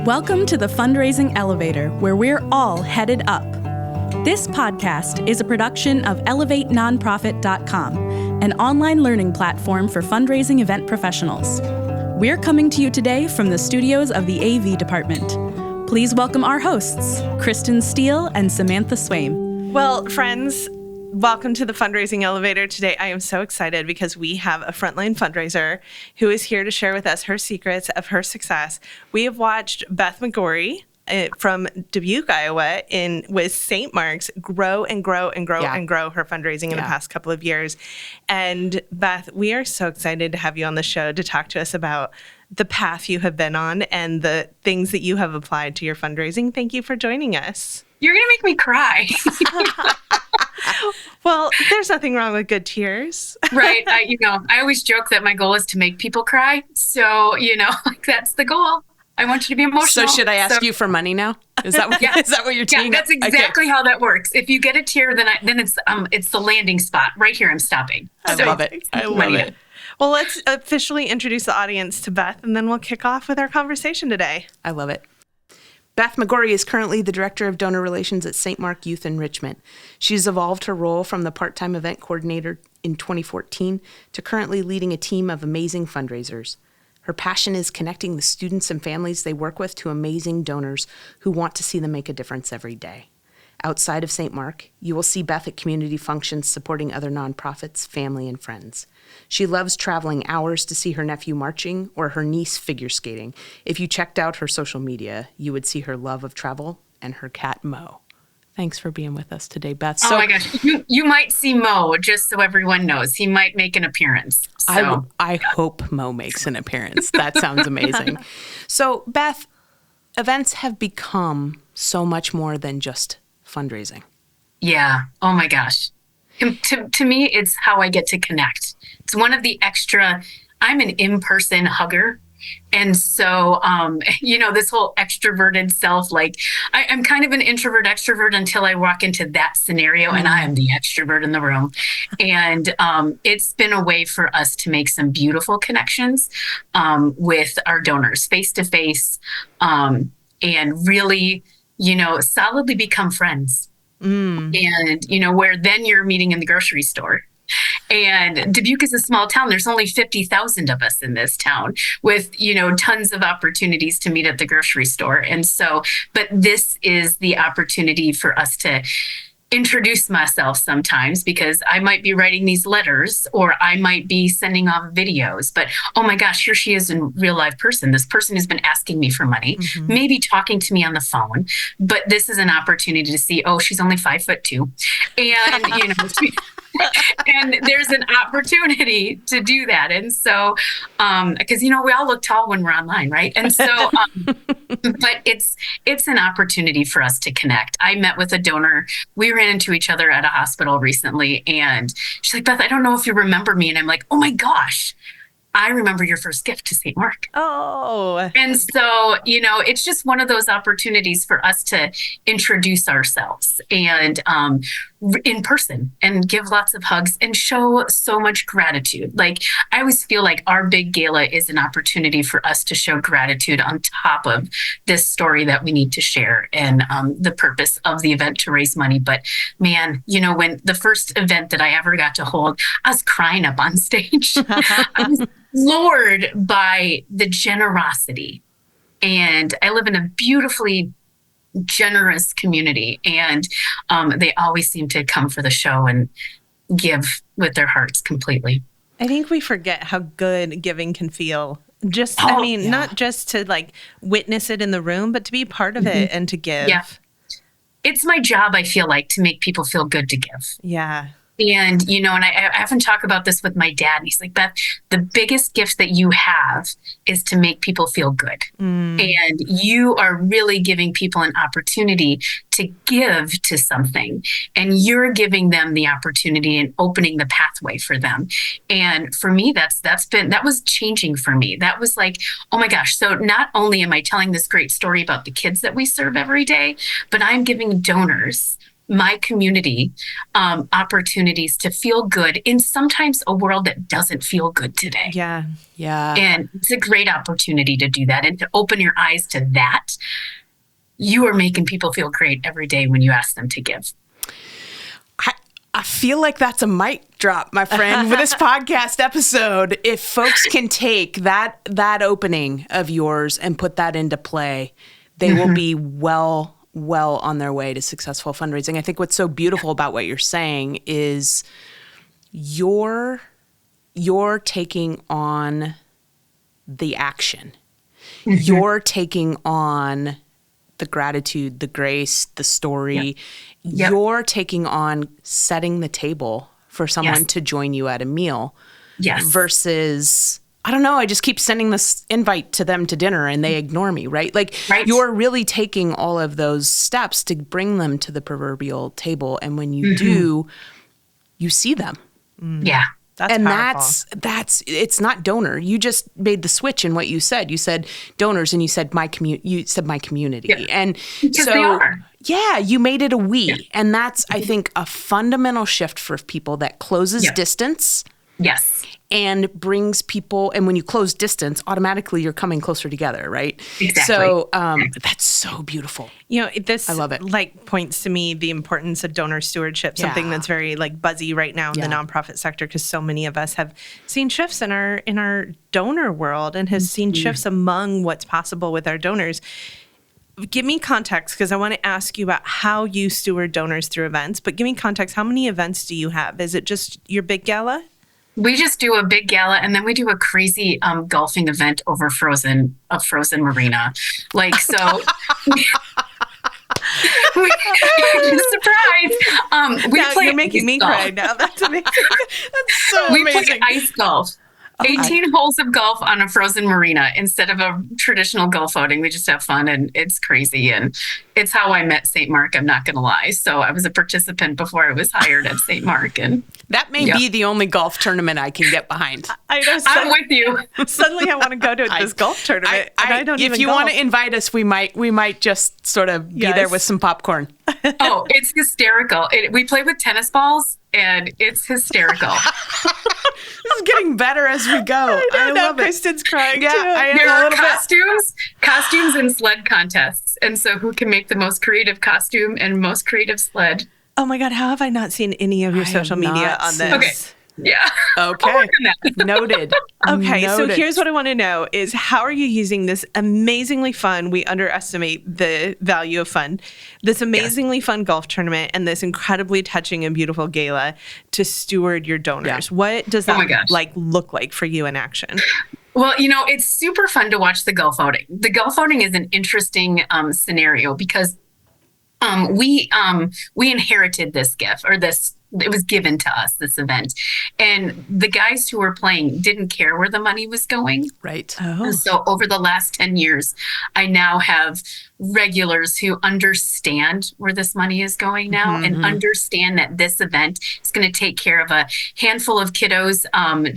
Welcome to the Fundraising Elevator, where we're all headed up. This podcast is a production of ElevateNonprofit.com, an online learning platform for fundraising event professionals. We're coming to you today from the studios of the AV department. Please welcome our hosts, Kristin Steele and Samantha Swaim. Well, friends, welcome to the Fundraising Elevator. Today, I am so excited because we have a frontline fundraiser who is here to share with us her secrets of her success. We have watched Beth McGorry from Dubuque, Iowa, with St. Mark's grow and grow and grow and grow her fundraising in the past couple of years. And Beth, we are so excited to have you on the show to talk to us about the path you have been on and the things that you have applied to your fundraising. Thank you for joining us. You're going to make me cry. Well, there's nothing wrong with good tears. Right. I always joke that my goal is to make people cry. So, that's the goal. I want you to be emotional. So should I ask you for money now? Is that what, is that what you're teeing up? That's exactly how that works. If you get a tear, then it's the landing spot. Right here, I'm stopping. I love it. Well, let's officially introduce the audience to Beth, and then we'll kick off with our conversation today. I love it. Beth McGorry is currently the Director of Donor Relations at St. Mark Youth Enrichment. She's evolved her role from the part-time event coordinator in 2014 to currently leading a team of amazing fundraisers. Her passion is connecting the students and families they work with to amazing donors who want to see them make a difference every day. Outside of St. Mark, you will see Beth at community functions supporting other nonprofits, family, and friends. She loves traveling hours to see her nephew marching or her niece figure skating. If you checked out her social media, you would see her love of travel and her cat, Mo. Thanks for being with us today, Beth. Oh my gosh. You might see Mo, just so everyone knows. He might make an appearance. So. I hope Mo makes an appearance. That sounds amazing. So, Beth, events have become so much more than just fundraising. Yeah. Oh my gosh. To me, it's how I get to connect. It's one of the extra, I'm an in-person hugger. And so, this whole extroverted self, I'm kind of an introvert extrovert until I walk into that scenario and I am the extrovert in the room. And it's been a way for us to make some beautiful connections with our donors face to face and really, solidly become friends. And, where then you're meeting in the grocery store. And Dubuque is a small town. There's only 50,000 of us in this town with, tons of opportunities to meet at the grocery store. And so, but this is the opportunity for us to introduce myself sometimes because I might be writing these letters or I might be sending off videos, but oh my gosh, here she is in real life person. This person has been asking me for money, maybe talking to me on the phone, but this is an opportunity to see, oh, she's only 5'2". And, and there's an opportunity to do that. And so, because, we all look tall when we're online, right? And so, but it's an opportunity for us to connect. I met with a donor. We ran into each other at a hospital recently, and she's like, Beth, I don't know if you remember me. And I'm like, oh my gosh, I remember your first gift to St. Mark. Oh. And so, it's just one of those opportunities for us to introduce ourselves and in person and give lots of hugs and show so much gratitude. I always feel like our big gala is an opportunity for us to show gratitude on top of this story that we need to share and the purpose of the event to raise money. But man, when the first event that I ever got to hold, I was crying up on stage. I was floored by the generosity. And I live in a beautifully generous community, and they always seem to come for the show and give with their hearts completely. I think we forget how good giving can feel. Not just to witness it in the room, but to be part of it and to give. Yeah. It's my job, I feel like, to make people feel good to give. Yeah. And, and I often talk about this with my dad. And he's like, Beth, the biggest gift that you have is to make people feel good. And you are really giving people an opportunity to give to something. And you're giving them the opportunity and opening the pathway for them. And for me, that was changing for me. That was like, oh my gosh. So not only am I telling this great story about the kids that we serve every day, but I'm giving donors my community opportunities to feel good in sometimes a world that doesn't feel good today. Yeah. Yeah. And it's a great opportunity to do that and to open your eyes to that. You are making people feel great every day when you ask them to give. I feel like that's a mic drop, my friend, with this podcast episode. If folks can take that opening of yours and put that into play, they will be well on their way to successful fundraising. I think what's so beautiful about what you're saying is you're taking on the action. You're taking on the gratitude, the grace, the story. Yep. You're taking on setting the table for someone to join you at a meal. Yes. Versus, I don't know, I just keep sending this invite to them to dinner and they ignore me, right? Like you're really taking all of those steps to bring them to the proverbial table. And when you do, you see them. Yeah. That's powerful. That's it's not donor. You just made the switch in what you said. You said donors and you said my community. Yeah. And because so they are. Yeah, you made it a we. Yeah. And that's, I think, a fundamental shift for people that closes distance. Yes. And brings people, and when you close distance, automatically you're coming closer together, right? Exactly. So that's so beautiful. You know, this I love it. Like points to me the importance of donor stewardship, something that's very like buzzy right now in the nonprofit sector, because so many of us have seen shifts in our donor world and has seen shifts among what's possible with our donors. Give me context, because I want to ask you about how you steward donors through events, but give me context. How many events do you have? Is it just your big gala? We just do a big gala, and then we do a crazy golfing event over frozen marina. Like, so surprise. You're making me cry now. That's amazing. That's so amazing. We play ice golf. 18 holes of golf on a frozen marina instead of a traditional golf outing. We just have fun, and it's crazy. And it's how I met St. Mark, I'm not going to lie. So I was a participant before I was hired at St. Mark. And that may be the only golf tournament I can get behind. I know. I'm with you. Suddenly I want to go to this golf tournament. I don't even If you want to invite us, we might just sort of be there with some popcorn. Oh, it's hysterical. We play with tennis balls, and it's hysterical. This is getting better as we go. I love it. Kristin's crying. Yeah, too. There are costumes and sled contests. And so who can make the most creative costume and most creative sled? Oh my God, how have I not seen any of your social media on this? Okay. Yeah. Okay. Noted. Okay, so here's what I want to know is how are you using this amazingly fun, we underestimate the value of fun, this amazingly fun golf tournament and this incredibly touching and beautiful gala to steward your donors? What does that look like for you in action? Well, it's super fun to watch the golf outing. The golf outing is an interesting scenario because we inherited this gift, or it was given to us, this event. And the guys who were playing didn't care where the money was going. Right. Oh. And so over the last 10 years, I now have regulars who understand where this money is going now and understand that this event is going to take care of a handful of kiddos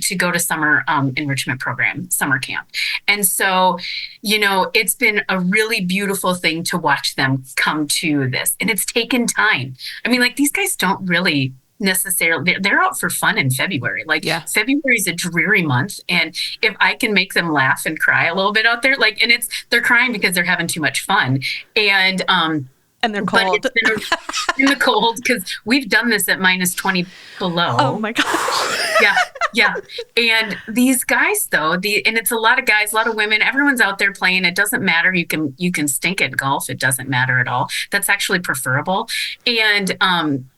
to go to summer enrichment program, summer camp. And so, it's been a really beautiful thing to watch them come to this. And it's taken time. I mean, these guys don't really necessarily, they're out for fun in February. February is a dreary month, and if I can make them laugh and cry a little bit out there, and they're crying because they're having too much fun, and they're cold. But it's been in the cold because we've done this at minus 20 below. Oh my gosh. Yeah. And these guys, though, and it's a lot of guys, a lot of women, everyone's out there playing. It doesn't matter. You can stink at golf. It doesn't matter at all. That's actually preferable. And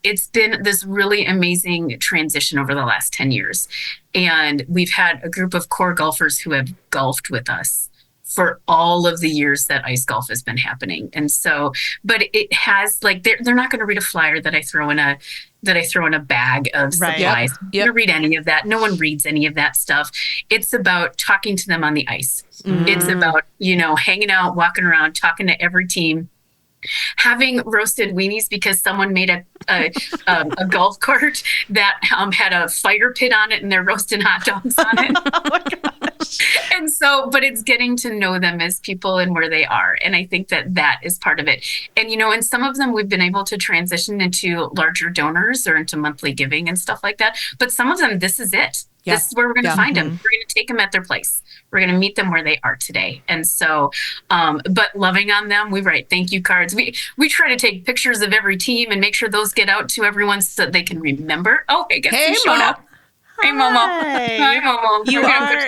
it's been this really amazing transition over the last 10 years. And we've had a group of core golfers who have golfed with us for all of the years that ice golf has been happening. And so, but it has they're not going to read a flyer that I throw in a bag of supplies. Yep. They're going to read any of that. No one reads any of that stuff. It's about talking to them on the ice. It's about, hanging out, walking around, talking to every team, having roasted weenies because someone made a golf cart that had a fire pit on it and they're roasting hot dogs on it. Oh my gosh. And so, but it's getting to know them as people and where they are. And I think that is part of it. And, and some of them we've been able to transition into larger donors or into monthly giving and stuff like that. But some of them, this is it. Yeah. This is where we're going to find them. We're going to take them at their place. We're going to meet them where they are today. And so, but loving on them, we write thank you cards. We try to take pictures of every team and make sure those get out to everyone so that they can remember. Oh, I guess you showed up. Hey, Momo. Hi, Momo.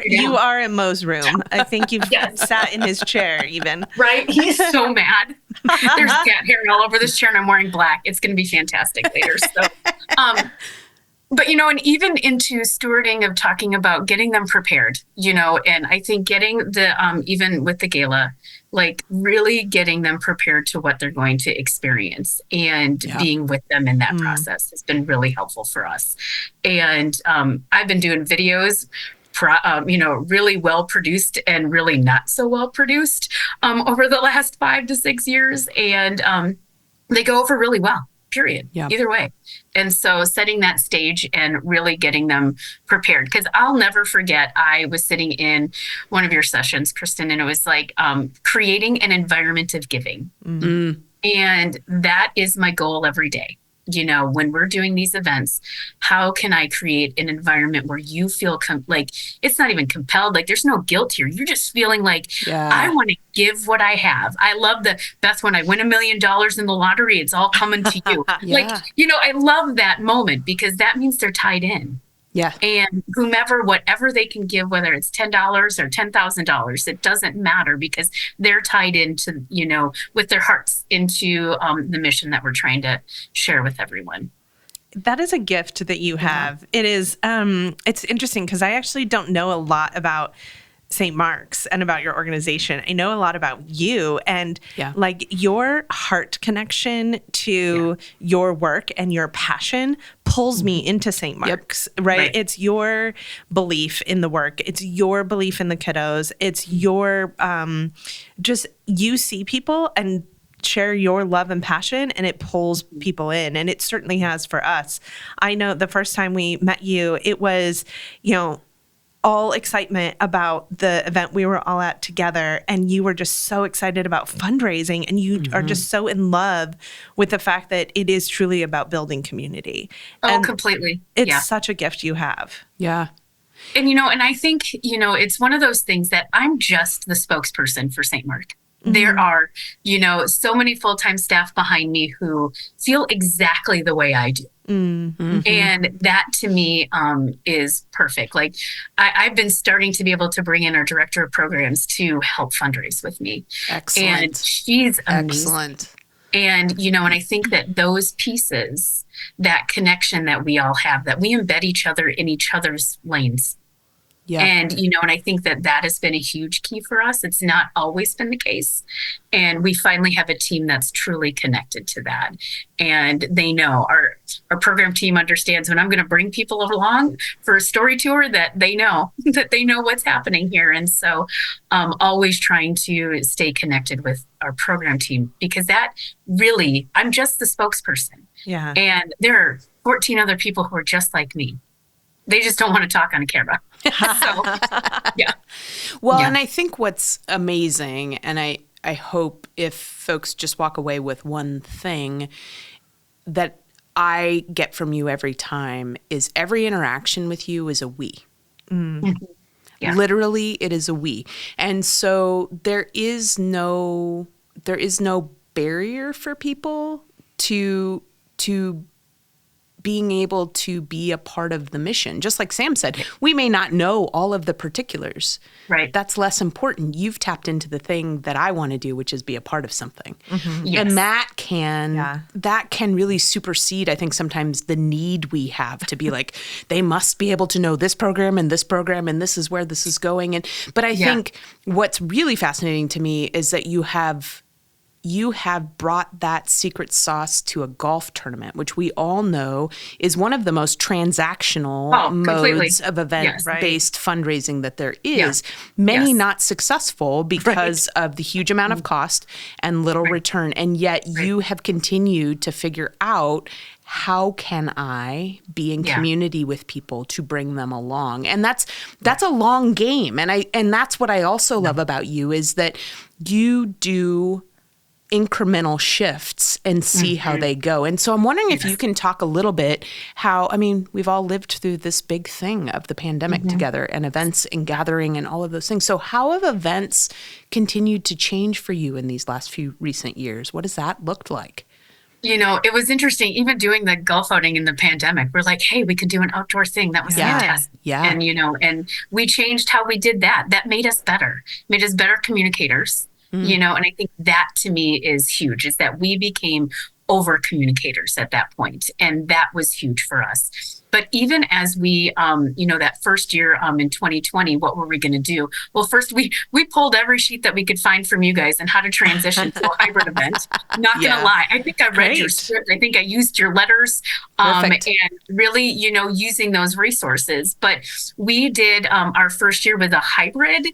You are in Mo's room. I think you've sat in his chair even. Right? He's so mad. There's cat hair all over this chair and I'm wearing black. It's going to be fantastic later. So, but, and even into stewarding of talking about getting them prepared, and I think getting the, even with the gala, like really getting them prepared to what they're going to experience and being with them in that process has been really helpful for us. And I've been doing videos, really well produced and really not so well produced over the last 5 to 6 years. And they go over really well. Period. Yeah. Either way. And so setting that stage and really getting them prepared, because I'll never forget, I was sitting in one of your sessions, Kristin, and it was like creating an environment of giving. Mm-hmm. And that is my goal every day. When we're doing these events, how can I create an environment where you feel like it's not even compelled, like there's no guilt here. You're just feeling like I want to give what I have. I love Beth, when I win $1 million in the lottery, it's all coming to you. I love that moment because that means they're tied in. Yeah. And whatever they can give, whether it's $10 or $10,000, it doesn't matter because they're tied into, with their hearts into the mission that we're trying to share with everyone. That is a gift that you have. It is, it's interesting because I actually don't know a lot about St. Mark's and about your organization. I know a lot about you and like your heart connection to your work and your passion pulls me into St. Mark's, right? It's your belief in the work. It's your belief in the kiddos. It's your, just you see people and share your love and passion and it pulls people in. And it certainly has for us. I know the first time we met you, it was, all excitement about the event we were all at together. And you were just so excited about fundraising and you are just so in love with the fact that it is truly about building community. Oh, and completely. It's such a gift you have. Yeah. And, and I think, it's one of those things that I'm just the spokesperson for St. Mark. Mm-hmm. There are, so many full-time staff behind me who feel exactly the way I do. Mm-hmm. And that to me is perfect. Like I've been starting to be able to bring in our director of programs to help fundraise with me. Excellent. And she's amazing. Excellent. And, and I think that those pieces, that connection that we all have, that we embed each other in each other's lanes. Yeah. And, and I think that has been a huge key for us. It's not always been the case. And we finally have a team that's truly connected to that. And they know our program team understands when I'm going to bring people along for a story tour that they know what's happening here. And so always trying to stay connected with our program team because that really, I'm just the spokesperson. Yeah. And there are 14 other people who are just like me. They just don't want to talk on a camera. So, yeah. Well, and I think what's amazing, and I hope if folks just walk away with one thing that I get from you every time is every interaction with you is a we. Mm-hmm. Yeah. Literally, it is a we. And so there is no barrier for people to being able to be a part of the mission. Just like Sam said, we may not know all of the particulars. Right. That's less important. You've tapped into the thing that I want to do, which is be a part of something. Mm-hmm. Yes. And that can really supersede, I think, sometimes the need we have to be like, they must be able to know this program and this is where this is going. But I think what's really fascinating to me is that you have you have brought that secret sauce to a golf tournament, which we all know is one of the most transactional modes of event-based fundraising that there is. Many not successful because of the huge amount of cost and little return. And yet you have continued to figure out, how can I be in community with people to bring them along? And that's a long game. And that's what I also love about you, is that you do incremental shifts and see how they go. And so I'm wondering if you can talk a little bit how, we've all lived through this big thing of the pandemic together, and events and gathering and all of those things. So how have events continued to change for you in these last few recent years? What has that looked like? It was interesting, even doing the golf outing in the pandemic. We're like, hey, we could do an outdoor thing. That was fantastic. Yeah. And, and we changed how we did that. That made us better communicators. And I think that to me is huge, is that we became over communicators at that point. And that was huge for us. But even as we, that first year in 2020, what were we going to do? Well, first we pulled every sheet that we could find from you guys on how to transition to a hybrid event. Not going to lie. I think I read your script. I think I used your letters and really, using those resources. But we did our first year with a hybrid,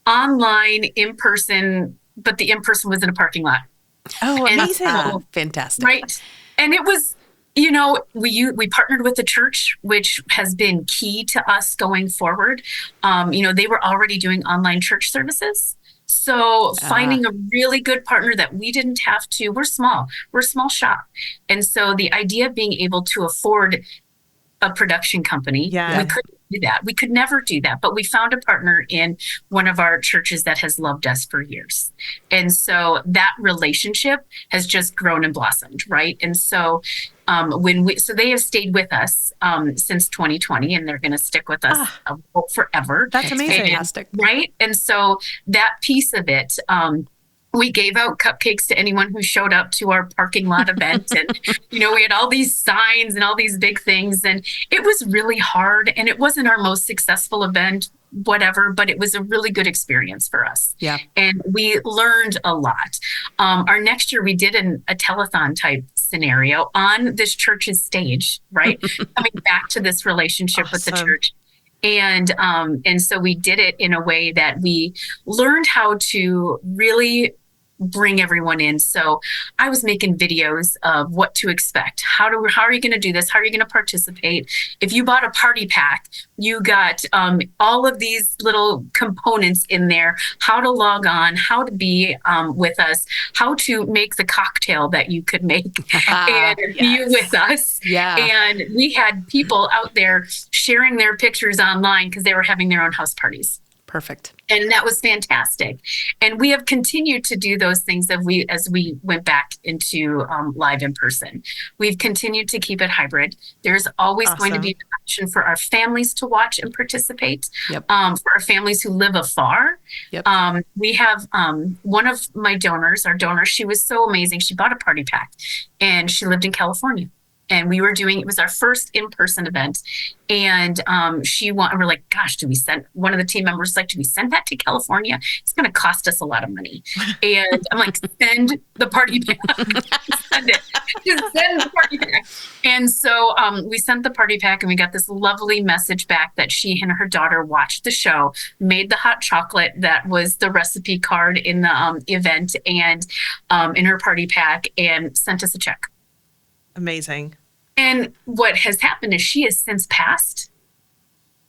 online, in-person, but the in-person was in a parking lot. Oh, amazing. Fantastic. Right. And it was, we partnered with the church, which has been key to us going forward. They were already doing online church services. So finding a really good partner that we didn't have to, we're a small shop. And so the idea of being able to afford a production company, we couldn't do that. We could never do that. But we found a partner in one of our churches that has loved us for years. And so that relationship has just grown and blossomed, right? And so so they have stayed with us since 2020, and they're going to stick with us forever. That's amazing. Fantastic. Right? And so that piece of it, we gave out cupcakes to anyone who showed up to our parking lot event. And, we had all these signs and all these big things. And it was really hard. And it wasn't our most successful event, whatever, but it was a really good experience for us. Yeah. And we learned a lot. Our next year, we did a telethon type scenario on this church's stage, right? Coming back to this relationship with the church. And so we did it in a way that we learned how to really bring everyone in. So I was making videos of what to expect. How are you going to do this? How are you going to participate? If you bought a party pack, you got all of these little components in there, how to log on, how to be with us, how to make the cocktail that you could make and be with us. Yeah. And we had people out there sharing their pictures online because they were having their own house parties. Perfect. And that was fantastic. And we have continued to do those things as we went back into live in person. We've continued to keep it hybrid. There's always going to be an option for our families to watch and participate. Yep. For our families who live afar. Yep. We have one of my donors, she was so amazing. She bought a party pack and she lived in California. And it was our first in-person event. And we're like, gosh, one of the team members was like, do we send that to California? It's going to cost us a lot of money. And I'm like, send the party pack. Send it. Just send the party pack. And so we sent the party pack, and we got this lovely message back that she and her daughter watched the show, made the hot chocolate that was the recipe card in the event and in her party pack, and sent us a check. Amazing. And what has happened is she has since passed,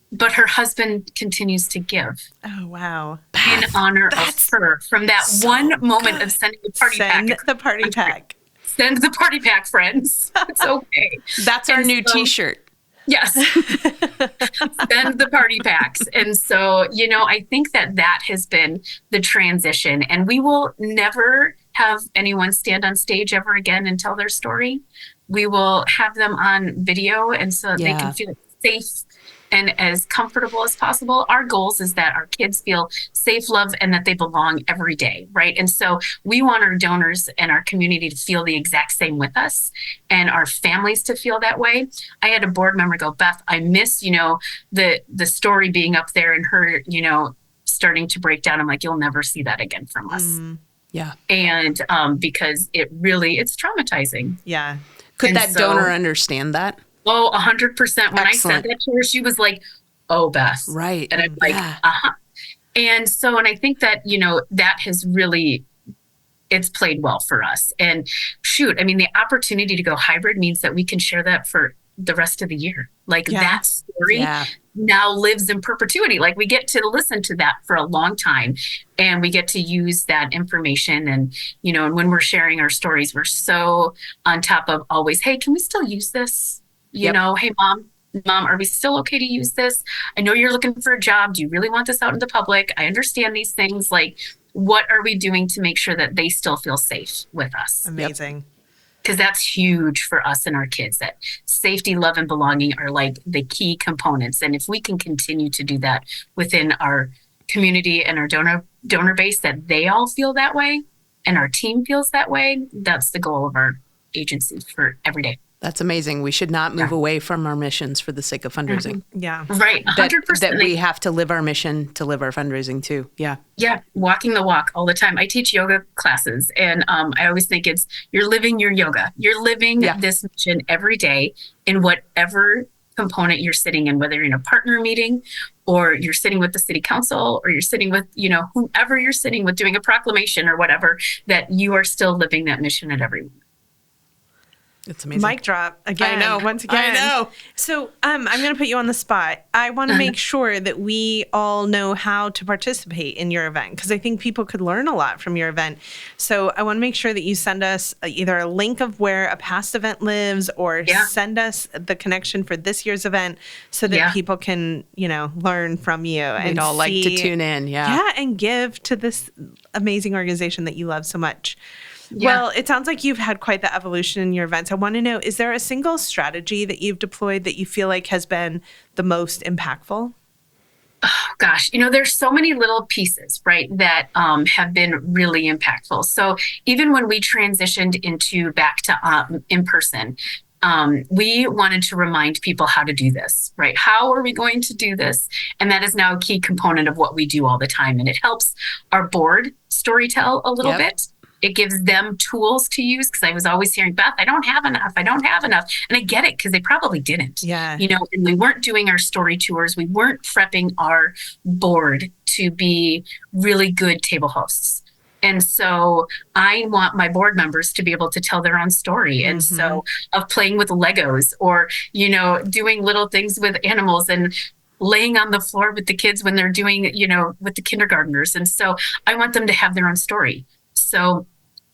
but her husband continues to give. Oh, wow. In honor of her from that one moment of sending the party pack. Send the party pack. Send the party pack, friends. It's okay. That's our new t-shirt. Yes. Send the party packs. And so, I think that has been the transition. And we will never have anyone stand on stage ever again and tell their story. We will have them on video, and so they can feel safe and as comfortable as possible. Our goals is that our kids feel safe, loved, and that they belong every day, right? And so we want our donors and our community to feel the exact same with us, and our families to feel that way. I had a board member go, Beth, I miss, the story being up there and her, starting to break down. I'm like, you'll never see that again from us. Yeah. And because it's traumatizing. Yeah. Could And that so- donor understand that? Oh, 100%. When Excellent. I said that to her, she was like, "Oh, Beth." Right. And I'm like, Yeah. "Uh-huh." And so, and I think that, that has really, it's played well for us. And shoot, I mean, the opportunity to go hybrid means that we can share that for the rest of the year. Like Yeah. that story Yeah. now lives in perpetuity. Like we get to listen to that for a long time, and we get to use that information. And, and when we're sharing our stories, we're so on top of always, hey, can we still use this? Yep. Hey, mom, are we still okay to use this? I know you're looking for a job. Do you really want this out in the public? I understand these things. Like, what are we doing to make sure that they still feel safe with us? Amazing. Because that's huge for us and our kids, that safety, love, and belonging are like the key components. And if we can continue to do that within our community and our donor base, that they all feel that way and our team feels that way, that's the goal of our agency for every day. That's amazing. We should not move away from our missions for the sake of fundraising. Yeah. Right. 100%. That we have to live our mission to live our fundraising too. Yeah. Yeah, walking the walk all the time. I teach yoga classes, and I always think you're living your yoga. You're living this mission every day in whatever component you're sitting in, whether you're in a partner meeting or you're sitting with the city council or you're sitting with, whoever you're sitting with doing a proclamation or whatever, that you are still living that mission at every moment. It's amazing. Mic drop again. I know. Once again. I know. So I'm going to put you on the spot. I want to make sure that we all know how to participate in your event, because I think people could learn a lot from your event. So I want to make sure that you send us either a link of where a past event lives, or send us the connection for this year's event, so that people can, learn from you. We'd all like to tune in. Yeah, and give to this amazing organization that you love so much. Yeah. Well, it sounds like you've had quite the evolution in your events. I want to know, is there a single strategy that you've deployed that you feel like has been the most impactful? Oh, gosh, there's so many little pieces, right, that have been really impactful. So even when we transitioned back to in person, we wanted to remind people how to do this, right? How are we going to do this? And that is now a key component of what we do all the time. And it helps our board storytell a little bit. It gives them tools to use, because I was always hearing, Beth, I don't have enough. And I get it, because they probably didn't. Yeah. And we weren't doing our story tours. We weren't prepping our board to be really good table hosts. And so I want my board members to be able to tell their own story. And so of playing with Legos, or, doing little things with animals, and laying on the floor with the kids when they're doing, with the kindergartners. And so I want them to have their own story. So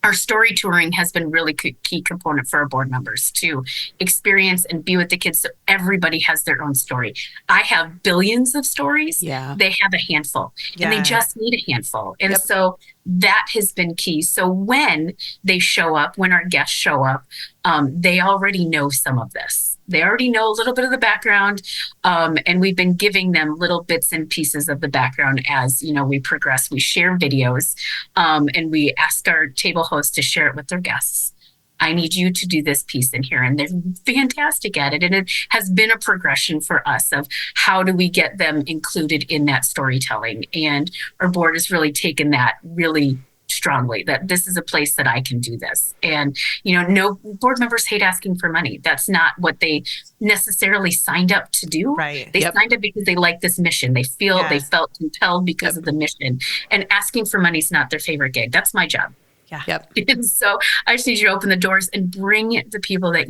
our story touring has been really key component for our board members to experience and be with the kids, so everybody has their own story. I have billions of stories. Yeah. They have a handful, and they just need a handful. And so that has been key. So when they show up, when our guests show up, they already know some of this. They already know a little bit of the background, and we've been giving them little bits and pieces of the background as, we progress. We share videos, and we ask our table hosts to share it with their guests. I need you to do this piece in here. And they're fantastic at it. And it has been a progression for us of how do we get them included in that storytelling. And our board has really taken that really strongly, that this is a place that I can do this. And, no board members hate asking for money. That's not what they necessarily signed up to do. Right. They signed up because they like this mission. They felt compelled because of the mission. And asking for money is not their favorite gig. That's my job. Yeah. Yep. And so I just need you to open the doors and bring the people that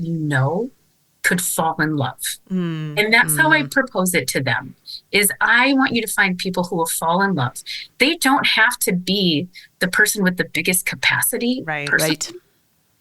could fall in love. And that's how I propose it to them, is I want you to find people who will fall in love. They don't have to be the person with the biggest capacity. Right.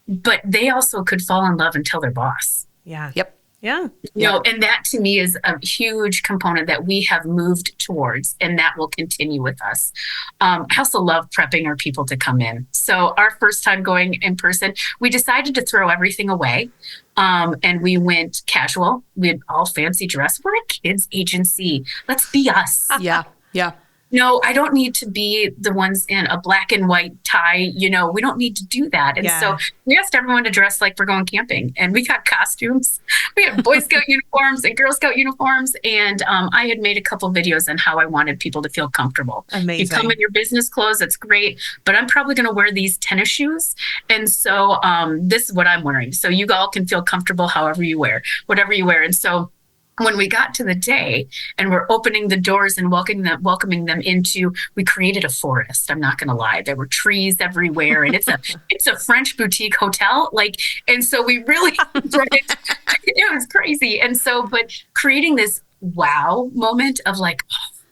But they also could fall in love and tell their boss. Yeah. Yep. Yeah. And that to me is a huge component that we have moved towards, and that will continue with us. I also love prepping our people to come in. So our first time going in person, we decided to throw everything away. And we went casual. We had all fancy dress. We're a kids agency. Let's be us. Yeah. No, I don't need to be the ones in a black and white tie. We don't need to do that. And so we asked everyone to dress like we're going camping, and we got costumes. We had Boy Scout uniforms and Girl Scout uniforms. And I had made a couple videos on how I wanted people to feel comfortable. Amazing. You come in your business clothes, that's great, but I'm probably going to wear these tennis shoes. And so this is what I'm wearing. So you all can feel comfortable however you wear, whatever you wear. And so when we got to the day and we're opening the doors and welcoming them into, we created a forest. I'm not going to lie. There were trees everywhere, and it's a French boutique hotel. And so we really, it was crazy. And so, but creating this wow moment of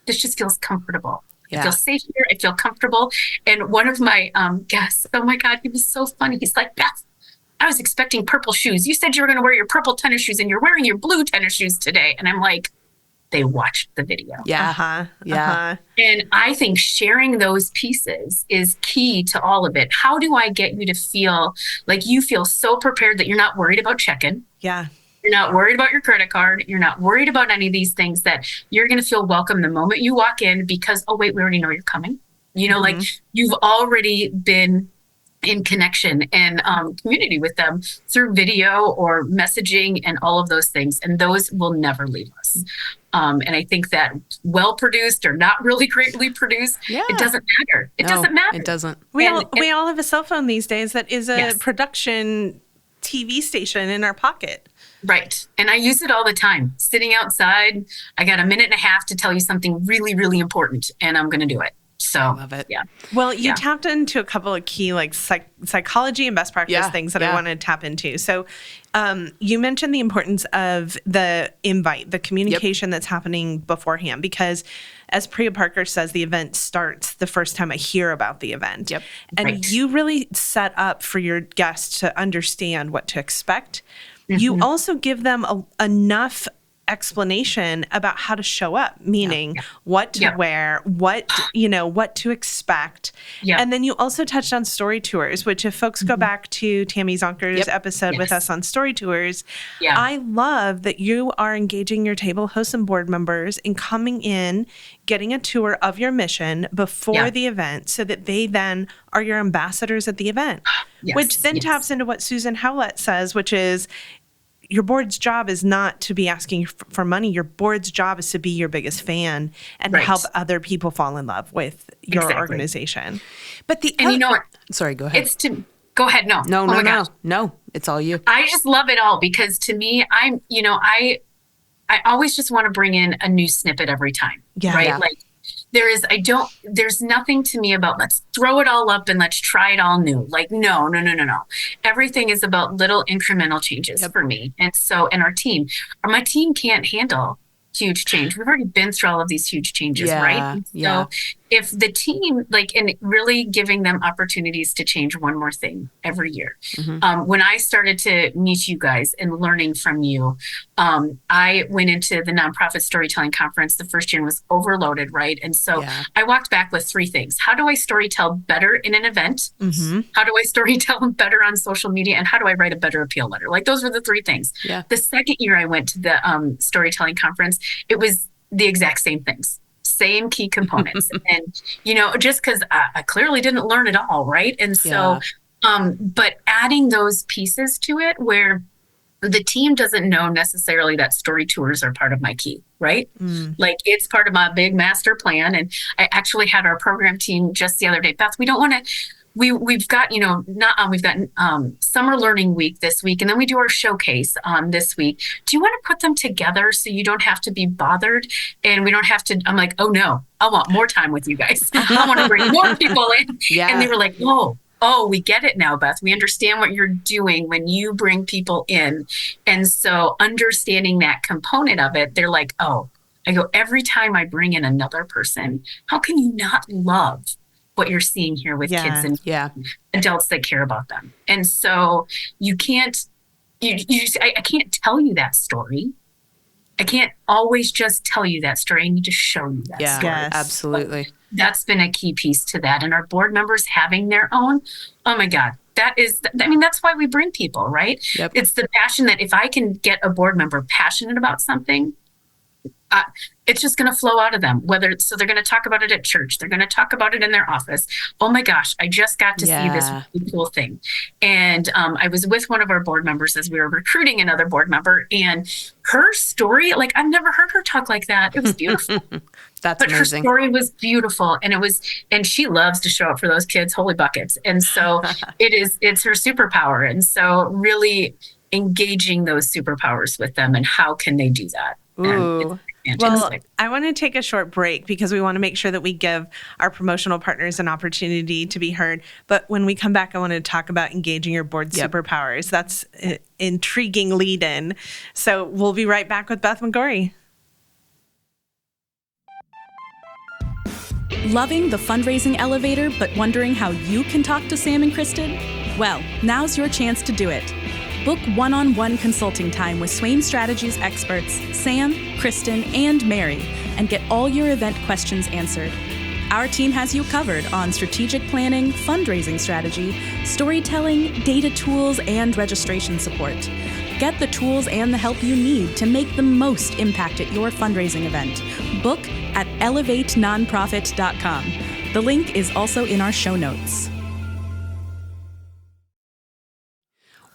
this just feels comfortable. I feel safe here. I feel comfortable. And one of my guests, oh my God, he was so funny. He's like, Beth, I was expecting purple shoes. You said you were going to wear your purple tennis shoes and you're wearing your blue tennis shoes today. And I'm like, they watched the video. Yeah. And I think sharing those pieces is key to all of it. How do I get you to feel like you feel so prepared that you're not worried about check-in? Yeah. You're not worried about your credit card. You're not worried about any of these things, that you're going to feel welcome the moment you walk in because, oh, wait, we already know you're coming. You've already been in connection and community with them through video or messaging and all of those things. And those will never leave us. And I think that well produced or not really greatly produced, it doesn't matter. It doesn't matter. It doesn't. We all have a cell phone these days that is a production TV station in our pocket. Right. And I use it all the time. Sitting outside, I got a minute and a half to tell you something really, really important, and I'm going to do it. So, love it. Yeah. Well, you tapped into a couple of key psychology and best practice things that I want to tap into. So you mentioned the importance of the invite, the communication that's happening beforehand, because as Priya Parker says, the event starts the first time I hear about the event. Yep. And you really set up for your guests to understand what to expect. You also give them enough explanation about how to show up, meaning what to wear, what to expect. And then you also touched on story tours, which if folks go back to Tammy Zonker's episode with us on story tours, I love that you are engaging your table hosts and board members in coming in, getting a tour of your mission before the event so that they then are your ambassadors at the event, which then taps into what Susan Howlett says, which is, your board's job is not to be asking for money. Your board's job is to be your biggest fan and help other people fall in love with your organization. But you know what? Sorry, go ahead. Go ahead. No, No, it's all you. I just love it all because to me, I always just want to bring in a new snippet every time. Yeah. Right. Yeah. There's nothing to me about let's throw it all up and let's try it all new. No. Everything is about little incremental changes for me. And our team, my team can't handle huge change. We've already been through all of these huge changes, right? So if the team, and really giving them opportunities to change one more thing every year. When I started to meet you guys and learning from you, I went into the nonprofit storytelling conference. The first year was overloaded, right? And so I walked back with three things. How do I storytell better in an event? How do I storytell better on social media? And how do I write a better appeal letter? Those were the three things. The second year I went to the storytelling conference, it was the exact same things. Same key components. And, just because I clearly didn't learn it all, right? And so, but adding those pieces to it where the team doesn't know necessarily that story tours are part of my key, right? It's part of my big master plan. And I actually had our program team just the other day, Beth, we don't want to, we've got, we've got summer learning week this week, and then we do our showcase this week. Do you want to put them together so you don't have to be bothered and we don't have to, I'm like, oh no, I want more time with you guys. I want to bring more people in. And they were like, oh, we get it now, Beth. We understand what you're doing when you bring people in. And so understanding that component of it, they're like, oh, I go, every time I bring in another person, how can you not love what you're seeing here with kids and adults that care about them? And so I can't tell you that story. I can't always just tell you that story. I need to show you that story. Yes, absolutely. But that's been a key piece to that. And our board members having their own, oh my God, that's why we bring people, right? It's the passion that if I can get a board member passionate about something, it's just going to flow out of them. So they're going to talk about it at church. They're going to talk about it in their office. Oh my gosh, I just got to see this really cool thing. And I was with one of our board members as we were recruiting another board member, and her story, like I've never heard her talk like that. It was beautiful. That's amazing. Her story was beautiful. And she loves to show up for those kids, holy buckets. And so it's her superpower. And so really engaging those superpowers with them and how can they do that? Ooh. Well, I want to take a short break because we want to make sure that we give our promotional partners an opportunity to be heard. But when we come back, I want to talk about engaging your board superpowers. That's an intriguing lead in. So we'll be right back with Beth McGorry. Loving the fundraising elevator, but wondering how you can talk to Sam and Kristin? Well, now's your chance to do it. Book one-on-one consulting time with Swaim Strategies experts Sam, Kristin, and Mary, and get all your event questions answered. Our team has you covered on strategic planning, fundraising strategy, storytelling, data tools, and registration support. Get the tools and the help you need to make the most impact at your fundraising event. Book at elevatenonprofit.com. The link is also in our show notes.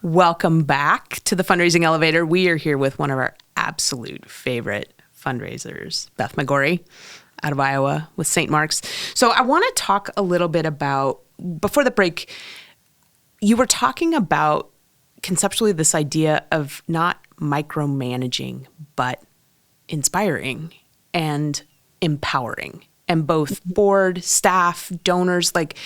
Welcome back to the Fundraising Elevator. We are here with one of our absolute favorite fundraisers, Beth McGorry, out of Iowa with St. Mark's. So I want to talk a little bit about, before the break, you were talking about conceptually this idea of not micromanaging, but inspiring and empowering. And both board, staff, donors, like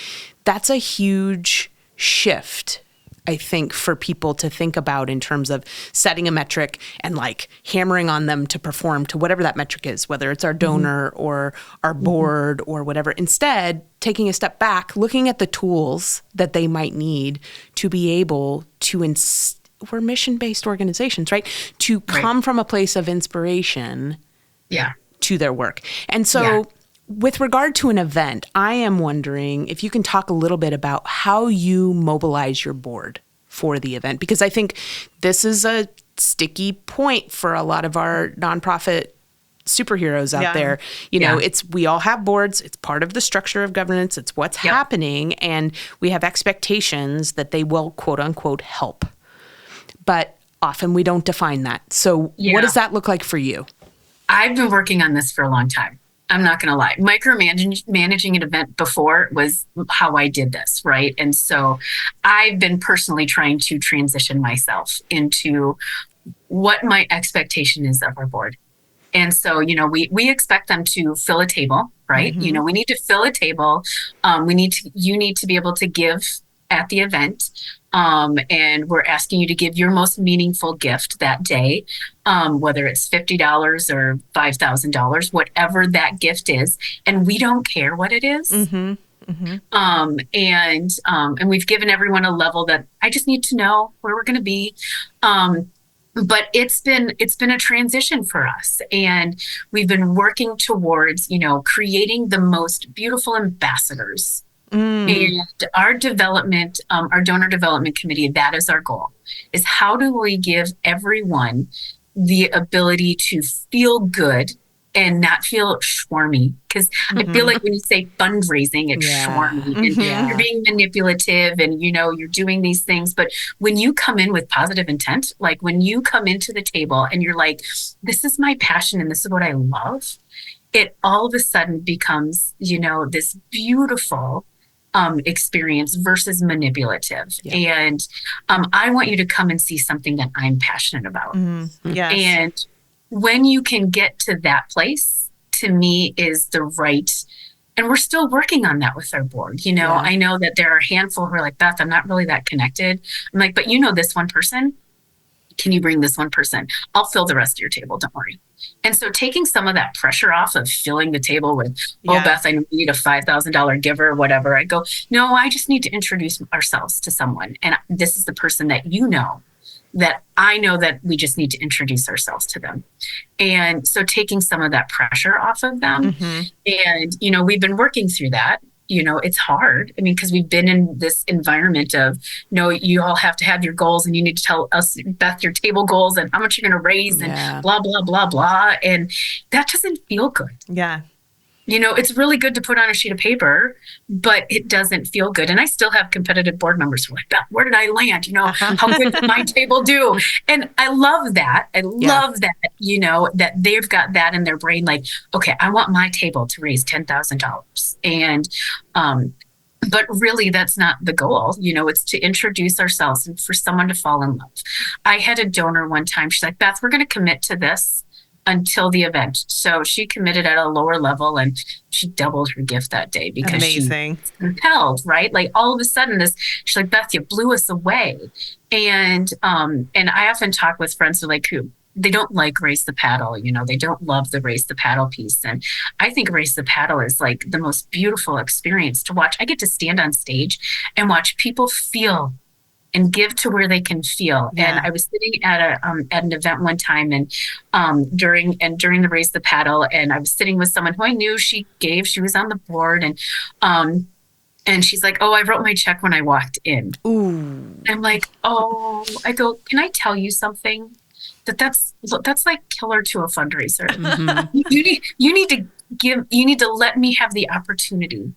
that's a huge shift, I think, for people to think about in terms of setting a metric and like hammering on them to perform to whatever that metric is, whether it's our donor or our board or whatever. Instead, taking a step back, looking at the tools that they might need to be able to, we're mission-based organizations, right? To come from a place of inspiration to their work. And so with regard to an event, I am wondering if you can talk a little bit about how you mobilize your board for the event, because I think this is a sticky point for a lot of our nonprofit superheroes out there. You know, we all have boards. It's part of the structure of governance. It's what's happening. And we have expectations that they will, quote unquote, help. But often we don't define that. So what does that look like for you? I've been working on this for a long time. I'm not going to lie. Micromanaging an event before was how I did this, right? And so I've been personally trying to transition myself into what my expectation is of our board. And so, you know, we expect them to fill a table, right? You know, we need to fill a table. You need to be able to give at the event. And we're asking you to give your most meaningful gift that day, whether it's $50 or $5,000, whatever that gift is. And we don't care what it is. And we've given everyone a level that I just need to know where we're going to be. But it's been a transition for us, and we've been working towards, you know, creating the most beautiful ambassadors. And our development, our donor development committee, that is our goal, is how do we give everyone the ability to feel good and not feel schwarmy? Because I feel like when you say fundraising, it's schwarmy and you're being manipulative and, you know, you're doing these things. But when you come in with positive intent, like when you come into the table and you're like, this is my passion and this is what I love, it all of a sudden becomes, you know, this beautiful experience versus manipulative. And I want you to come and see something that I'm passionate about. And when you can get to that place, to me, is the right, and we're still working on that with our board. You know, I know that there are a handful who are like, Beth, I'm not really that connected. I'm like, but you know this one person? Can you bring this one person? I'll fill the rest of your table. Don't worry. And so taking some of that pressure off of filling the table with, Beth, I need a $5,000 giver or whatever. I go, no, I just need to introduce ourselves to someone. And this is the person that you know, that I know that we just need to introduce ourselves to them. And so taking some of that pressure off of them. And, you know, we've been working through that. it's hard. I mean, because we've been in this environment of, you all have to have your goals and you need to tell us, Beth, your table goals and how much you're going to raise and blah, blah, blah, blah. And that doesn't feel good. Yeah. It's really good to put on a sheet of paper, but it doesn't feel good. And I still have competitive board members who are like, Beth, where did I land? How good did my table do? And I love that. I love that, that they've got that in their brain. Like, okay, I want my table to raise $10,000. And, but really that's not the goal. It's to introduce ourselves and for someone to fall in love. I had a donor one time. She's like, Beth, we're going to commit to this until the event. So she committed at a lower level and she doubled her gift that day because Amazing. She's compelled, right? Like all of a sudden she's like, Beth, you blew us away. And I often talk with friends who they don't like Raise the Paddle, they don't love the Raise the Paddle piece. And I think Raise the Paddle is like the most beautiful experience to watch. I get to stand on stage and watch people feel and give to where they can feel. Yeah. And I was sitting at an event one time and during the Raise the Paddle, and I was sitting with someone who I knew she was on the board and she's like, oh, I wrote my check when I walked in. Ooh. I'm like, oh, I go, can I tell you something? That's like killer to a fundraiser. Mm-hmm. You need to let me have the opportunity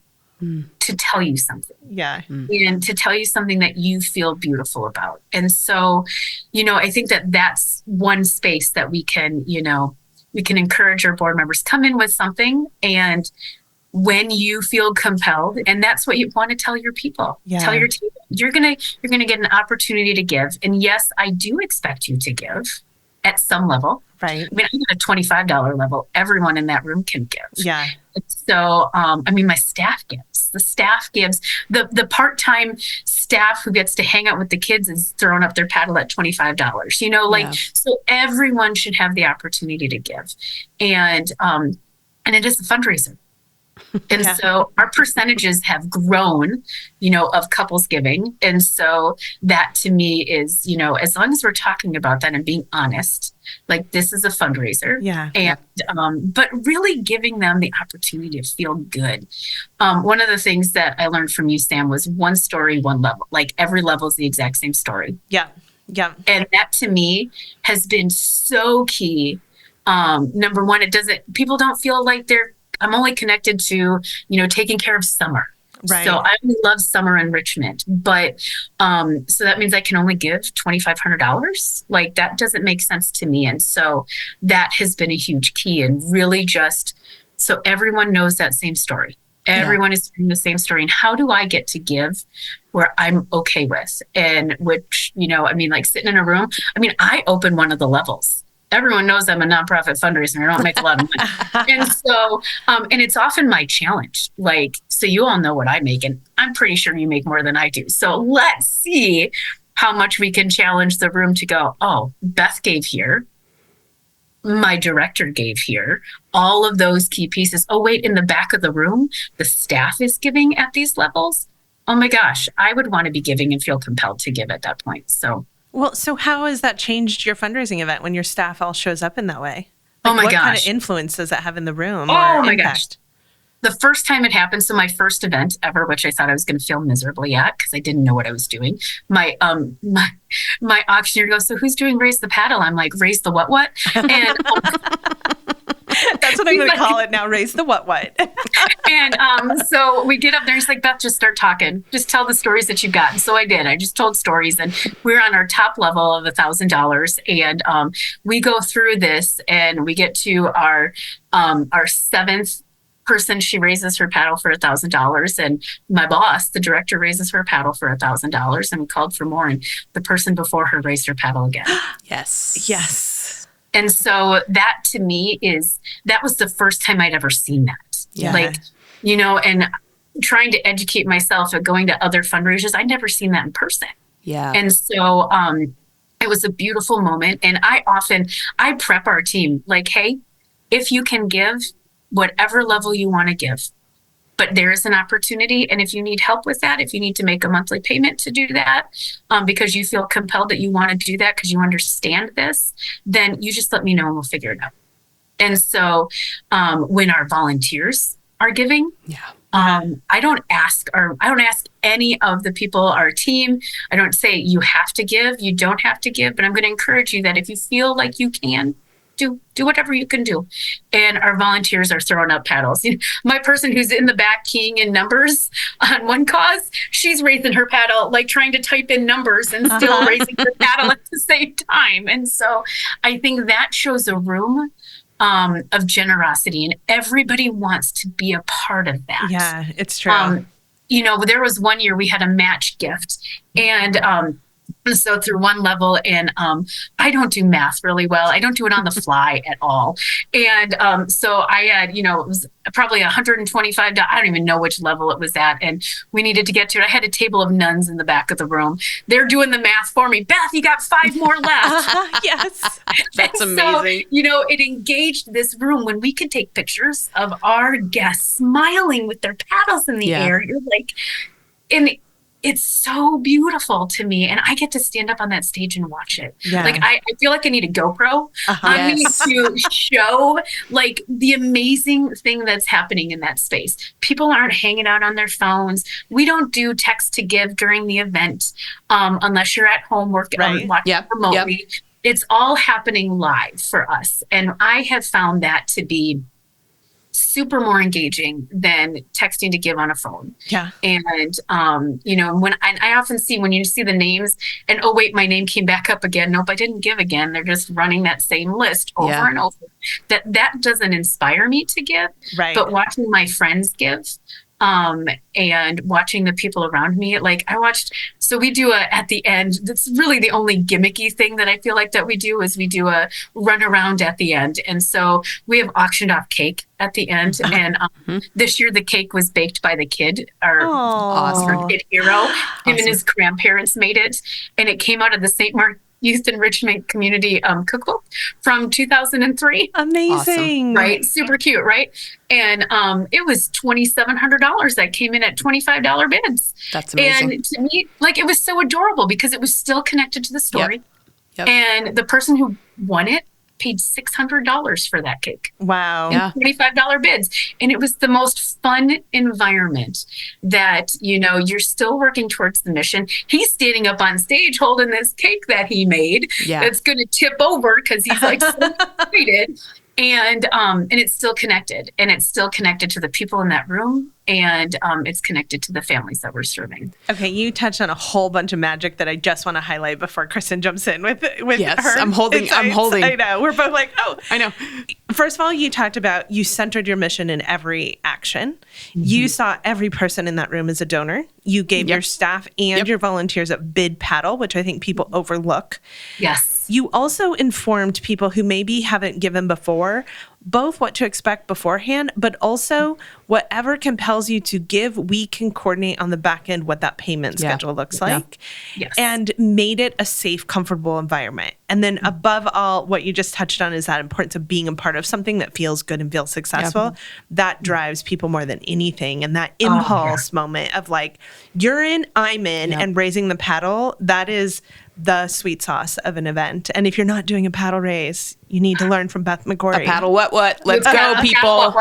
to tell you something. Yeah. And to tell you something that you feel beautiful about. And so, I think that that's one space that we can encourage our board members, come in with something. And when you feel compelled, and that's what you want to tell your people, tell your team, you're going to get an opportunity to give. And yes, I do expect you to give at some level. Right. I mean, I'm at a $25 level. Everyone in that room can give. Yeah. So, my staff gives. The staff gives. The part-time staff who gets to hang out with the kids is throwing up their paddle at $25. So everyone should have the opportunity to give. And it is a fundraiser. And so our percentages have grown, of couples giving. And so that to me is, as long as we're talking about that and being honest, like this is a fundraiser. Yeah. And, but really giving them the opportunity to feel good. One of the things that I learned from you, Sam, was one story, one level. Like every level is the exact same story. Yeah. Yeah. And that to me has been so key. Number one, people don't feel like I'm only connected to, taking care of summer. Right. So I only love summer enrichment, but so that means I can only give $2,500. Like that doesn't make sense to me. And so that has been a huge key, and really just so everyone knows that same story. Everyone is doing the same story. And how do I get to give where I'm okay with? And which, like sitting in a room, I open one of the levels. Everyone knows I'm a nonprofit fundraiser. I don't make a lot of money. And so, and it's often my challenge. Like, so you all know what I make, and I'm pretty sure you make more than I do. So let's see how much we can challenge the room to go, oh, Beth gave here. My director gave here. All of those key pieces. Oh, wait, in the back of the room, the staff is giving at these levels. Oh my gosh, I would want to be giving and feel compelled to give at that point. So. Well, so how has that changed your fundraising event when your staff all shows up in that way? Like, what kind of influence does that have in the room? Oh my gosh. The first time it happened, so my first event ever, which I thought I was going to fail miserably at because I didn't know what I was doing. My auctioneer goes, so who's doing Raise the Paddle? I'm like, raise the what? And that's what I'm going to call it now, raise the what. And so we get up there, he's like, Beth, just start talking. Just tell the stories that you've got. And so I did. I just told stories, and we're on our top level of $1,000. And we go through this, and we get to our seventh person. She raises her paddle for $1,000, and my boss, the director, raises her paddle for $1,000, and we called for more, and the person before her raised her paddle again. Yes. And so that to me that was the first time I'd ever seen that. Yeah. Like, and trying to educate myself at going to other fundraisers, I'd never seen that in person. Yeah. And so it was a beautiful moment. And I prep our team like, hey, if you can give whatever level you want to give, but there is an opportunity. And if you need help with that, if you need to make a monthly payment to do that, because you feel compelled that you want to do that because you understand this, then you just let me know and we'll figure it out. And so when our volunteers are giving, I don't ask any of the people, our team. I don't say you have to give, you don't have to give, but I'm going to encourage you that if you feel like you can, do whatever you can do. And our volunteers are throwing up paddles. My person who's in the back keying in numbers on one cause, she's raising her paddle, like trying to type in numbers and still raising her paddle at the same time. And so I think that shows a room of generosity, and everybody wants to be a part of that. Yeah, it's true. There was one year we had a match gift, and so through one level, and I don't do math really well. I don't do it on the fly at all. And so I had, it was probably $125. I don't even know which level it was at. And we needed to get to it. I had a table of nuns in the back of the room. They're doing the math for me. Beth, you got 5 more left. Yes. That's amazing. So, it engaged this room when we could take pictures of our guests smiling with their paddles in the air. You're like, and it's so beautiful to me. And I get to stand up on that stage and watch it. Yeah. Like, I feel like I need a GoPro on me to show like the amazing thing that's happening in that space. People aren't hanging out on their phones. We don't do text to give during the event unless you're at home watching remotely. Yep. It's all happening live for us. And I have found that to be super more engaging than texting to give on a phone. Yeah. And, when I often see, when you see the names and, oh, wait, my name came back up again. Nope, I didn't give again. They're just running that same list over and over. That doesn't inspire me to give. Right. But watching my friends give, and watching the people around me, like so we do at the end, that's really the only gimmicky thing that I feel like that we do is we do a run around at the end. And so we have auctioned off cake at the end. And this year the cake was baked by the kid, our kid hero. Him and his grandparents made it. And it came out of the St. Mark Youth Enrichment Community Cookbook from 2003. Amazing. Awesome. Right? Super cute, right? And it was $2,700 that came in at $25 bids. That's amazing. And to me, like, it was so adorable because it was still connected to the story. Yep. And the person who won it paid $600 for that cake. Wow. Yeah. $25 bids. And it was the most fun environment that, you're still working towards the mission. He's standing up on stage holding this cake that he made that's going to tip over because he's like so excited. And it's still connected, and it's still connected to the people in that room, and it's connected to the families that we're serving. Okay, you touched on a whole bunch of magic that I just want to highlight before Kristin jumps in with yes, her. I'm holding. I know. We're both like, oh. I know. First of all, you talked about you centered your mission in every action. Mm-hmm. You saw every person in that room as a donor. You gave your staff and your volunteers a bid paddle, which I think people overlook. Yes. You also informed people who maybe haven't given before, both what to expect beforehand, but also whatever compels you to give, we can coordinate on the back end what that payment schedule looks like. Yes. And made it a safe, comfortable environment. And then above all, what you just touched on is that importance of being a part of something that feels good and feels successful. Yep. That drives people more than anything. And that impulse moment of like, you're in, I'm in, and raising the paddle, that is the sweet sauce of an event. And if you're not doing a paddle raise, you need to learn from Beth McGorry. A paddle what? Let's go, people.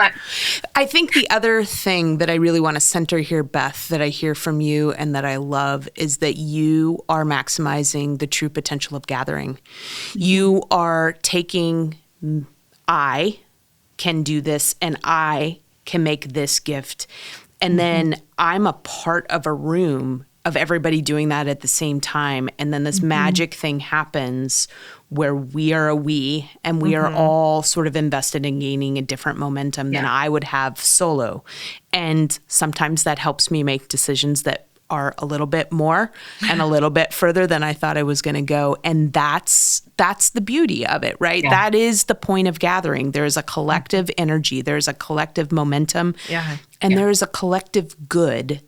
I think the other thing that I really want to center here, Beth, that I hear from you and that I love is that you are maximizing the true potential of gathering. You are taking, I can do this and I can make this gift. And then I'm a part of a room of everybody doing that at the same time. And then this magic thing happens where we are a we, and we are all sort of invested in gaining a different momentum than I would have solo. And sometimes that helps me make decisions that are a little bit more and a little bit further than I thought I was going to go. And that's the beauty of it, right? Yeah. That is the point of gathering. There's a collective energy. There's a collective momentum. Yeah. And there's a collective good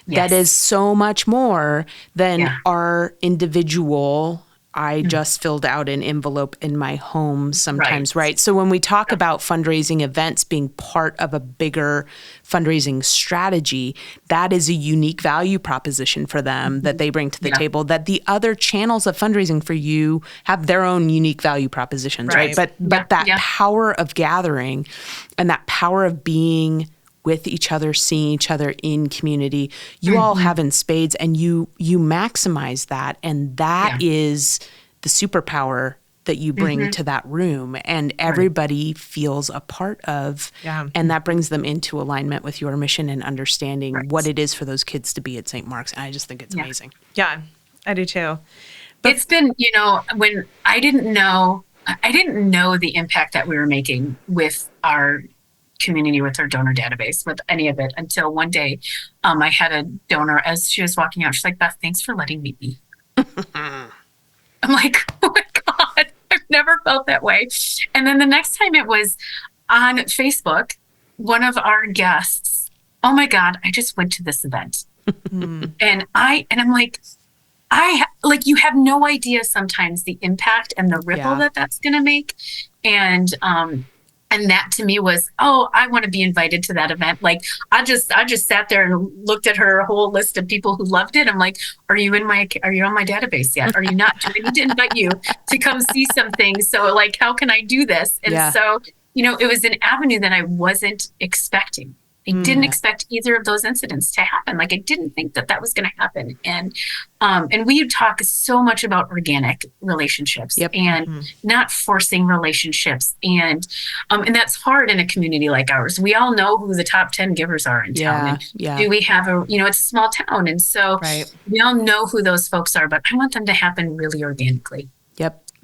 that is so much more than our individual, I just filled out an envelope in my home sometimes, right? So when we talk about fundraising events being part of a bigger fundraising strategy, that is a unique value proposition for them that they bring to the table, that the other channels of fundraising for you have their own unique value propositions, right? But that power of gathering and that power of being with each other, seeing each other in community. You all have in spades, and you maximize that, and that is the superpower that you bring to that room, and everybody feels a part of, and that brings them into alignment with your mission and understanding what it is for those kids to be at St. Mark's. And I just think it's amazing. Yeah, I do too. But it's been, when I didn't know the impact that we were making with our community, with our donor database, with any of it, until one day I had a donor, as she was walking out, she's like, "Beth, thanks for letting me be." I'm like, oh my God, I've never felt that way. And then the next time it was on Facebook, one of our guests, "Oh my God, I just went to this event." And I'm like, you have no idea sometimes the impact and the ripple that's going to make. And that to me was, I want to be invited to that event. Like, I just sat there and looked at her whole list of people who loved it. I'm like, are you on my database yet? Are you not? Do I need to invite you to come see something? So like, how can I do this? And so, it was an avenue that I wasn't expecting. I didn't expect either of those incidents to happen. Like, I didn't think that was going to happen. And we talk so much about organic relationships and not forcing relationships. And that's hard in a community like ours. We all know who the top 10 givers are in town. And do we have it's a small town. And so we all know who those folks are, but I want them to happen really organically.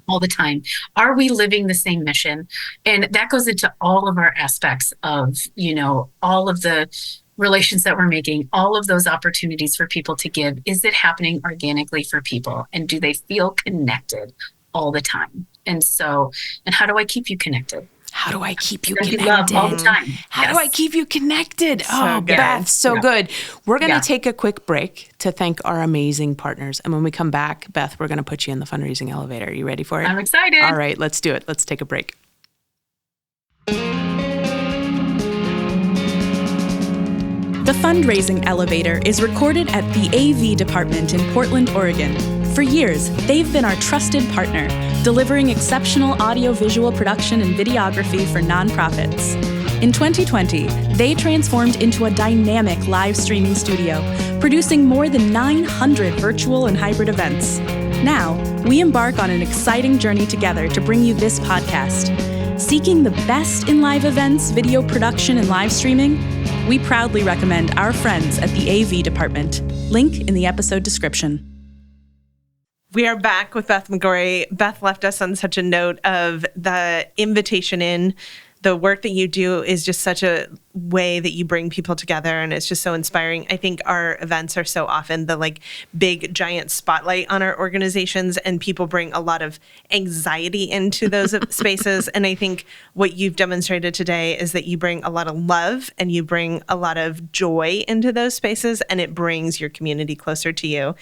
All the time. Are we living the same mission? And that goes into all of our aspects of, all of the relations that we're making, all of those opportunities for people to give. Is it happening organically for people? And do they feel connected all the time? And how do I keep you connected? How do I keep you connected? Love all the time. How do I keep you connected? So good. Beth, so good. We're going to take a quick break to thank our amazing partners. And when we come back, Beth, we're going to put you in the fundraising elevator. Are you ready for it? I'm excited. All right, let's do it. Let's take a break. The Fundraising Elevator is recorded at the AV department in Portland, Oregon. For years, they've been our trusted partner, delivering exceptional audiovisual production and videography for nonprofits. In 2020, they transformed into a dynamic live streaming studio, producing more than 900 virtual and hybrid events. Now, we embark on an exciting journey together to bring you this podcast. Seeking the best in live events, video production, and live streaming, we proudly recommend our friends at the AV department. Link in the episode description. We are back with Beth McGorry. Beth left us on such a note of the invitation in. The work that you do is just such a way that you bring people together, and it's just so inspiring. I think our events are so often the big giant spotlight on our organizations, and people bring a lot of anxiety into those spaces. And I think what you've demonstrated today is that you bring a lot of love and you bring a lot of joy into those spaces, and it brings your community closer to you.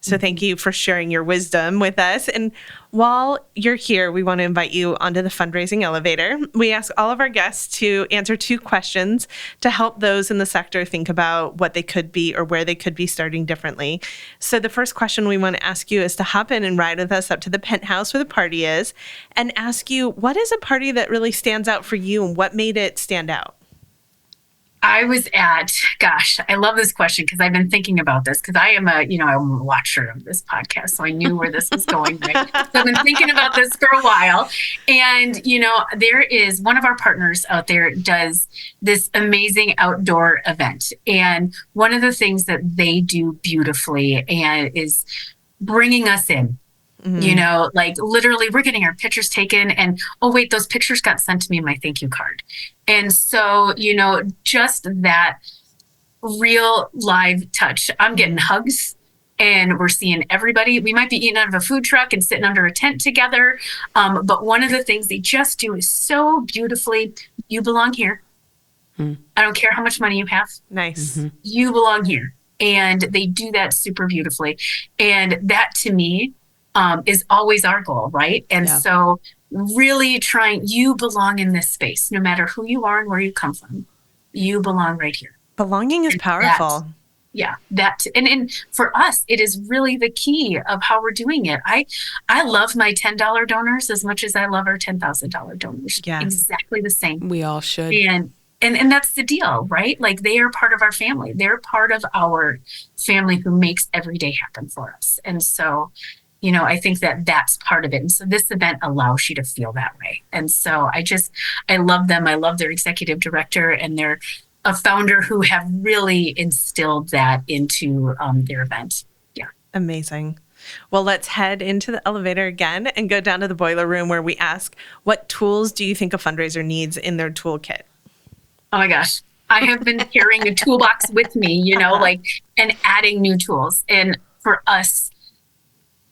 So thank you for sharing your wisdom with us. And while you're here, we want to invite you onto the fundraising elevator. We ask all of our guests to answer 2 questions to help those in the sector think about what they could be or where they could be starting differently. So the first question we want to ask you is to hop in and ride with us up to the penthouse where the party is and ask you, what is a party that really stands out for you and what made it stand out? I was I love this question because I've been thinking about this because I am I'm a watcher of this podcast. So I knew where this was going. Right? So I've been thinking about this for a while. And, there is one of our partners out there does this amazing outdoor event. And one of the things that they do beautifully and is bringing us in. Literally we're getting our pictures taken and, those pictures got sent to me in my thank you card. And so, just that real live touch, I'm getting hugs and we're seeing everybody. We might be eating out of a food truck and sitting under a tent together. But one of the things they just do is so beautifully, you belong here. I don't care how much money you have. Nice. You belong here. And they do that super beautifully. And that to me, is always our goal, right? And so really you belong in this space, no matter who you are and where you come from. You belong right here. Belonging is powerful. And for us, it is really the key of how we're doing it. I love my $10 donors as much as I love our $10,000 donors. Yes. Exactly the same. We all should. And and that's the deal, right? Like they are part of our family. They're part of our family who makes every day happen for us. And so, I think that that's part of it. And so this event allows you to feel that way. And so I love them. I love their executive director and their a founder who have really instilled that into their event. Yeah. Amazing. Well, let's head into the elevator again and go down to the boiler room where we ask, what tools do you think a fundraiser needs in their toolkit? Oh my gosh. I have been carrying a toolbox with me, and adding new tools. And for us,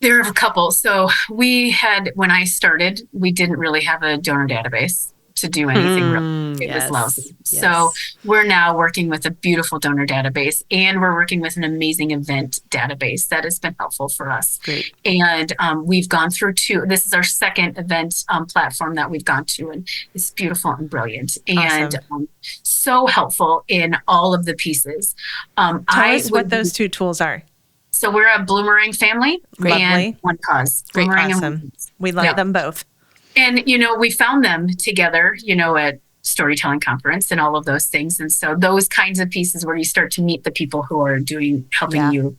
there are a couple. So when I started, we didn't really have a donor database to do anything really. It was lousy. Yes. So we're now working with a beautiful donor database, and we're working with an amazing event database that has been helpful for us. Great. And we've gone through this is our second event platform that we've gone to, and it's beautiful and brilliant and so helpful in all of the pieces. Tell us what those two tools are. So we're a Bloomerang family. Lovely. And One Cause. Great. Bloomerang Awesome. We love them both. And, we found them together, at storytelling conference and all of those things. And so those kinds of pieces where you start to meet the people who are helping you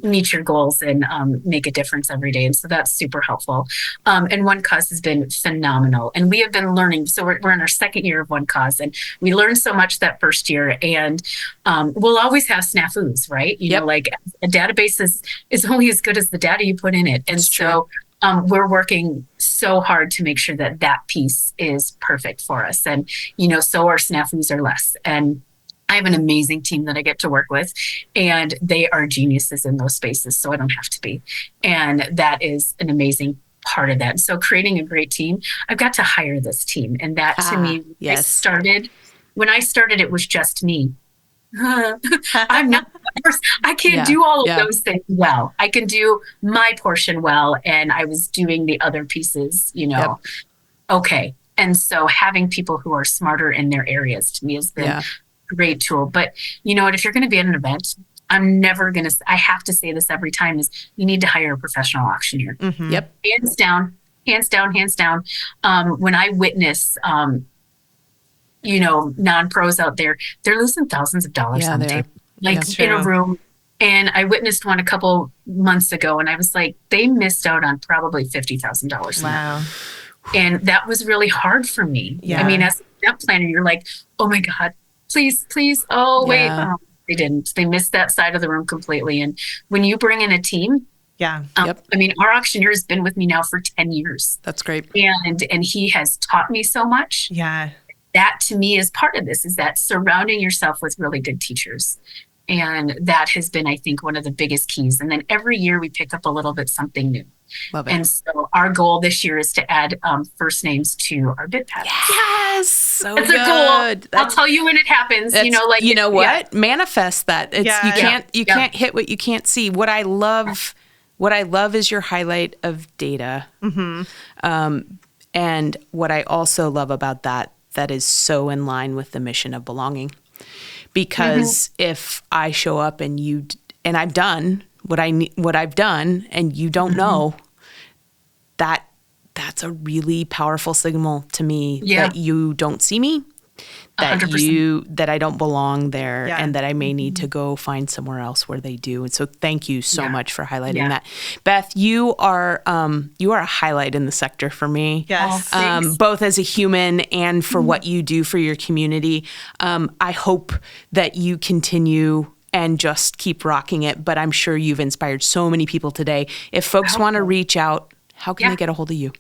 meet your goals and make a difference every day. And so that's super helpful. And One Cause has been phenomenal. And we have been learning. So we're in our second year of One Cause, and we learned so much that first year. And we'll always have snafus, right? Like a database is only as good as the data you put in it. And so we're working so hard to make sure that piece is perfect for us. And, so our snafus are less. And I have an amazing team that I get to work with, and they are geniuses in those spaces, so I don't have to be. And that is an amazing part of that. So creating a great team, I've got to hire this team. And that to me, when I started, it was just me. I'm not, I can't do all of those things well. I can do my portion well, and I was doing the other pieces, okay. And so having people who are smarter in their areas to me has been a great tool. But you know what, if you're going to be at an event, I have to say this every time, is you need to hire a professional auctioneer. Mm-hmm. Yep. Hands down. When I witness, non-pros out there, they're losing thousands of dollars on the table, in a room. And I witnessed one a couple months ago, and I was like, they missed out on probably $50,000. Wow. And that was really hard for me. Yeah. I mean, as an event planner, you're like, oh my God, please. Oh, wait. They didn't. They missed that side of the room completely. And when you bring in a team, I mean, our auctioneer has been with me now for 10 years. That's great. And he has taught me so much. Yeah. That to me is part of this, is that surrounding yourself with really good teachers. And that has been, I think, one of the biggest keys. And then every year we pick up a little bit something new. Love it. And so our goal this year is to add first names to our bid pads. Yes. So That's good. A goal. I'll tell you when it happens. Manifest that. You can't hit what you can't see. What I love is your highlight of data. Mm-hmm. And what I also love about that is so in line with the mission of belonging. Because if I show up and I've done what I've done and you don't know, that's a really powerful signal to me that you don't see me, that 100%. that I don't belong there, and that I may need to go find somewhere else where they do. And so thank you so much for highlighting that. Beth, you are a highlight in the sector for me. Yes. Both as a human and for what you do for your community. I hope that you continue and just keep rocking it. But I'm sure you've inspired so many people today. If folks want to reach out, how can they get a hold of you?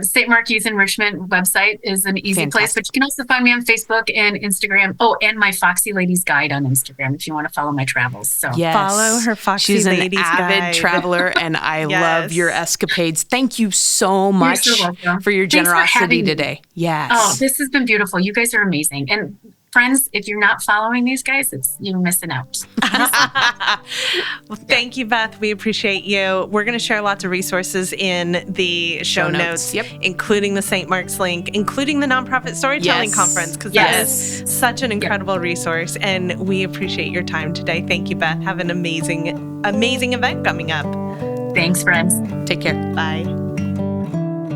St. Mark Youth Enrichment website is an easy place, but you can also find me on Facebook and Instagram. Oh, and my Foxy Ladies Guide on Instagram if you want to follow my travels. So follow her Foxy She's Ladies an avid Guide. traveler, and I love your escapades. Thank you so much for your generosity today. Yes. Oh, this has been beautiful. You guys are amazing. And friends, if you're not following these guys, you're missing out. Well, thank you, Beth. We appreciate you. We're going to share lots of resources in the show notes, including the St. Mark's link, including the Nonprofit Storytelling Conference, because that is such an incredible resource. And we appreciate your time today. Thank you, Beth. Have an amazing event coming up. Thanks, friends. Take care. Bye.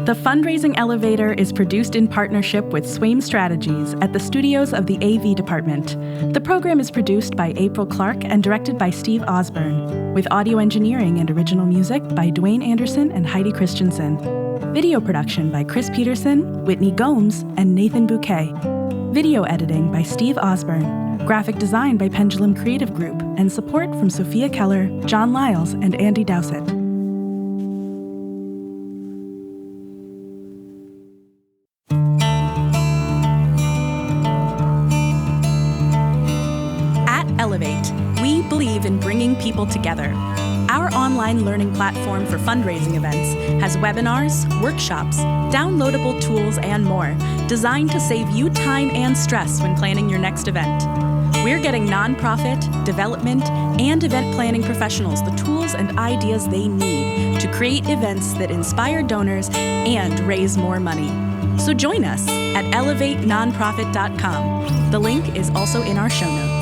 The Fundraising Elevator is produced in partnership with Swaim Strategies at the studios of the AV Department. The program is produced by April Clark and directed by Steve Osborne, with audio engineering and original music by Dwayne Anderson and Heidi Christensen. Video production by Chris Peterson, Whitney Gomes, and Nathan Bouquet. Video editing by Steve Osborne. Graphic design by Pendulum Creative Group, and support from Sophia Keller, John Lyles, and Andy Dowsett. Elevate, we believe in bringing people together. Our online learning platform for fundraising events has webinars, workshops, downloadable tools, and more, designed to save you time and stress when planning your next event. We're getting nonprofit, development, and event planning professionals the tools and ideas they need to create events that inspire donors and raise more money. So join us at elevatenonprofit.com. The link is also in our show notes.